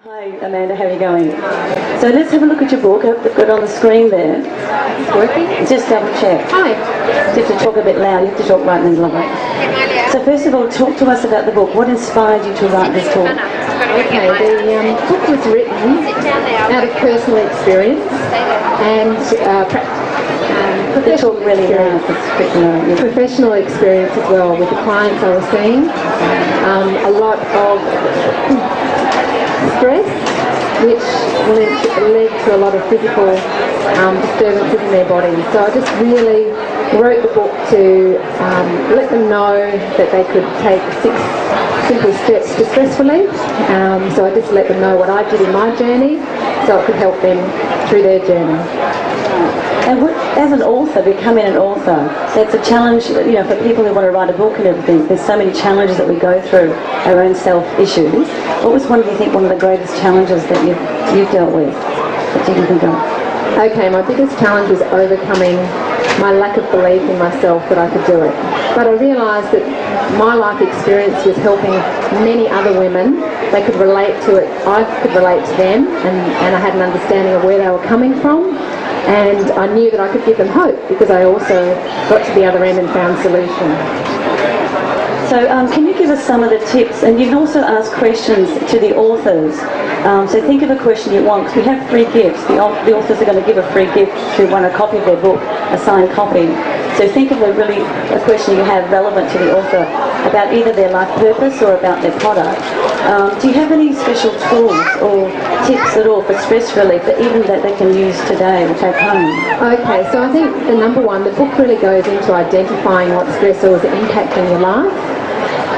Hi Amanda, how are you going? So let's have a look at your book. I've got it on the screen there. It's working? Just double check. Hi. You have to talk a bit loud, you have to talk right in the middle of it. So first of all, talk to us about the book. What inspired you to write this book? Okay, the book was written out of personal experience and professional Really experience. Professional experience as well with the clients I was seeing. A lot of stress, which led to a lot of physical disturbances in their bodies. So I just really wrote the book to let them know that they could take 6 simple steps to stress relief. So I just let them know what I did in my journey so it could help them through their journey. And as an author, becoming an author, that's a challenge, for people who want to write a book and everything. There's so many challenges that we go through, our own self-issues. What was one of the greatest challenges that you've dealt with, that you can think of? Okay, my biggest challenge was overcoming my lack of belief in myself that I could do it. But I realised that my life experience was helping many other women. They could relate to it, I could relate to them, and I had an understanding of where they were coming from. And I knew that I could give them hope because I also got to the other end and found solutions. So can you give us some of the tips? And you can also ask questions to the authors. So think of a question you want, because we have free gifts. The authors are going to give a free gift to want a copy of their book, a signed copy. So think of a question you have relevant to the author about either their life purpose or about their product. Do you have any special tools or tips at all for stress relief that even that they can use today or take home? Okay, so I think the number one, the book really goes into identifying what stressors are impacting your life.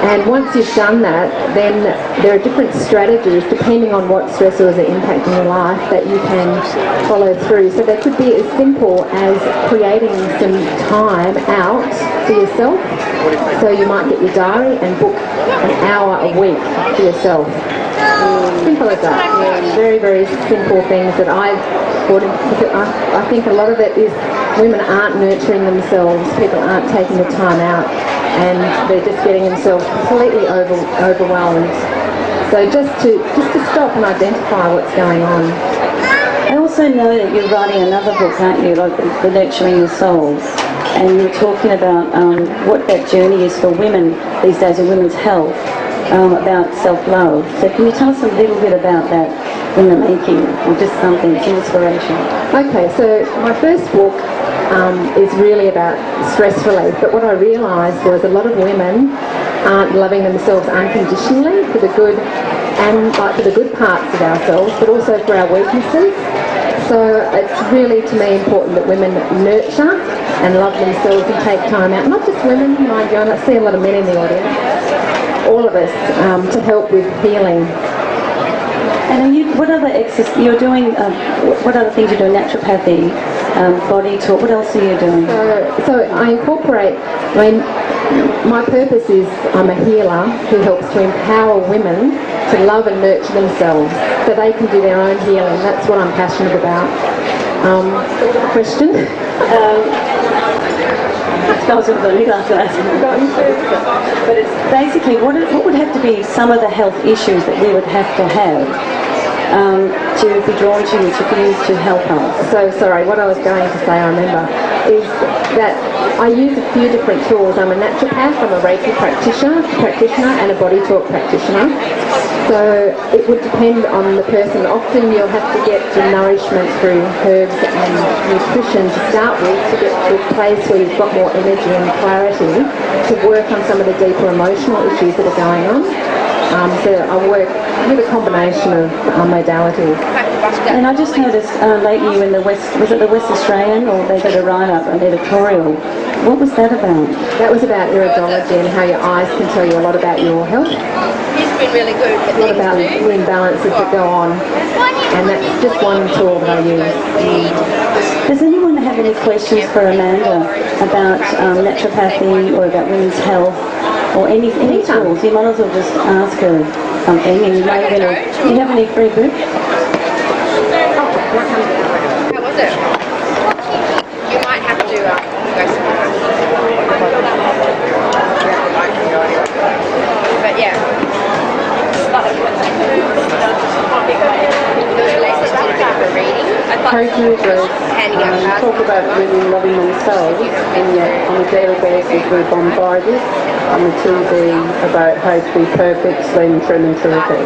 And once you've done that, then there are different strategies depending on what stressors are impacting your life that you can follow through. So they could be as simple as creating some time out for yourself. So you might get your diary and book an hour a week for yourself. Simple as that. Yeah, very, very simple things that I've brought in. I think a lot of it is women aren't nurturing themselves. People aren't taking the time out. And they're just getting themselves completely overwhelmed. So just to stop and identify what's going on. I also know that you're writing another book, aren't you, like The Nurturing Your Soul, and you're talking about what that journey is for women these days in women's health, about self-love. So can you tell us a little bit about that in the making, or just something, some inspiration? Okay, so my first book is really about stress relief, but what I realised was a lot of women aren't loving themselves unconditionally for the good and for the good parts of ourselves, but also for our weaknesses. So it's really, to me, important that women nurture and love themselves and take time out. Not just women, mind you, I see a lot of men in the audience, all of us, to help with healing. And what other exercises you're doing? What other things you're doing? Naturopathy, body talk. What else are you doing? So I incorporate. My purpose is I'm a healer who helps to empower women to love and nurture themselves, so they can do their own healing. That's what I'm passionate about. Question. I was going to ask. But it's basically what would have to be some of the health issues that we would have to be drawn to you, for you to help us. So sorry, what I was going to say, I remember, is that I use a few different tools. I'm a naturopath, I'm a Reiki practitioner and a body talk practitioner. So it would depend on the person. Often you'll have to get to nourishment through herbs and nutrition to start with to get to a place where you've got more energy and clarity to work on some of the deeper emotional issues that are going on. So I work with a combination of modalities. And I just noticed lately you in the West, was it the West Australian, or they did a write-up, an editorial. What was that about? That was about iridology and how your eyes can tell you a lot about your health. It's been really good. A lot about the imbalances that go on, and that's just one tool that I use. Does anyone have any questions for Amanda about naturopathy or about women's health? Or any tools? You might as well just ask her something, and you might do you have any free books? How was it? You might have to go somewhere else. But yeah. about women loving themselves, and yet on a daily basis we're bombarded on the TV about how to be perfect, slim, trim and terrific.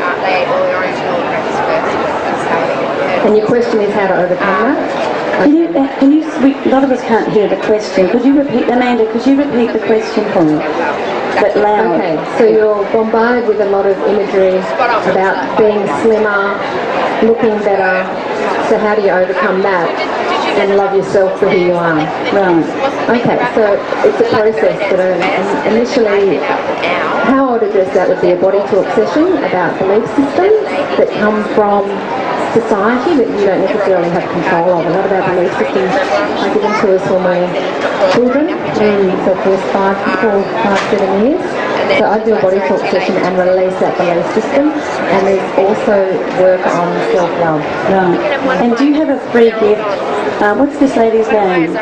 And your question is how to overcome that? A lot of us can't hear the question. Could you repeat, Amanda, could you repeat the question for me? But loud. Okay, so you're bombarded with a lot of imagery about being slimmer, looking better. So how do you overcome that and love yourself for who you are? Right. Okay, so it's a process, but initially, how I would address that would be a body talk session about belief systems that come from society that you don't necessarily have control of. A lot of our belief systems are given to us when we're children, so first 7 years. So I do a body talk session and release that belief system, and there's also work on self-love. Right. And do you have a free gift? What's this lady's name?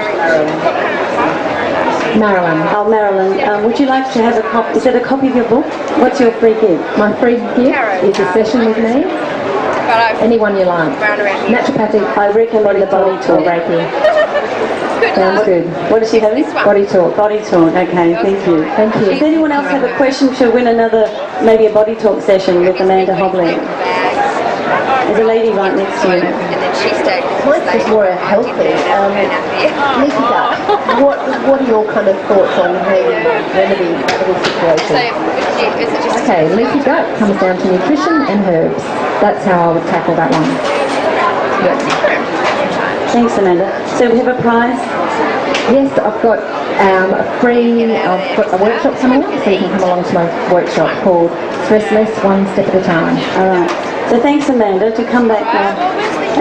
Marilyn. Oh, Marilyn. Would you like to have a copy? Is it a copy of your book? What's your free gift? My free gift is a session with me. Anyone you like. Naturopathic. I recommend the body talk. Reiki. Sounds good. What does she have? Body talk. Body talk. Okay, thank you. Thank you. Does anyone else have a question? She'll win another, maybe a body talk session with Amanda Hobley. There's a lady right next to you. Mine is more healthy. Leaky gut. What are your kind of thoughts on how you remedy this situation? Okay, leaky gut comes down to nutrition and herbs. That's how I would tackle that one. Thanks, Amanda. So we have a prize? Yes, I've got I've got a workshop coming up, so you can come along to my workshop called Stress Less, One Step at a Time. All right. So thanks, Amanda, to come back now.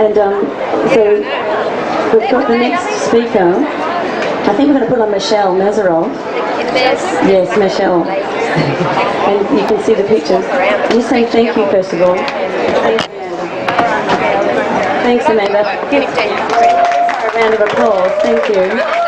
And so we've got the next speaker. I think we're going to put on Michelle Mazarov. Yes, Michelle. And you can see the pictures. You say thank you, first of all. Thanks, Amanda. Give a round of applause. Thank you.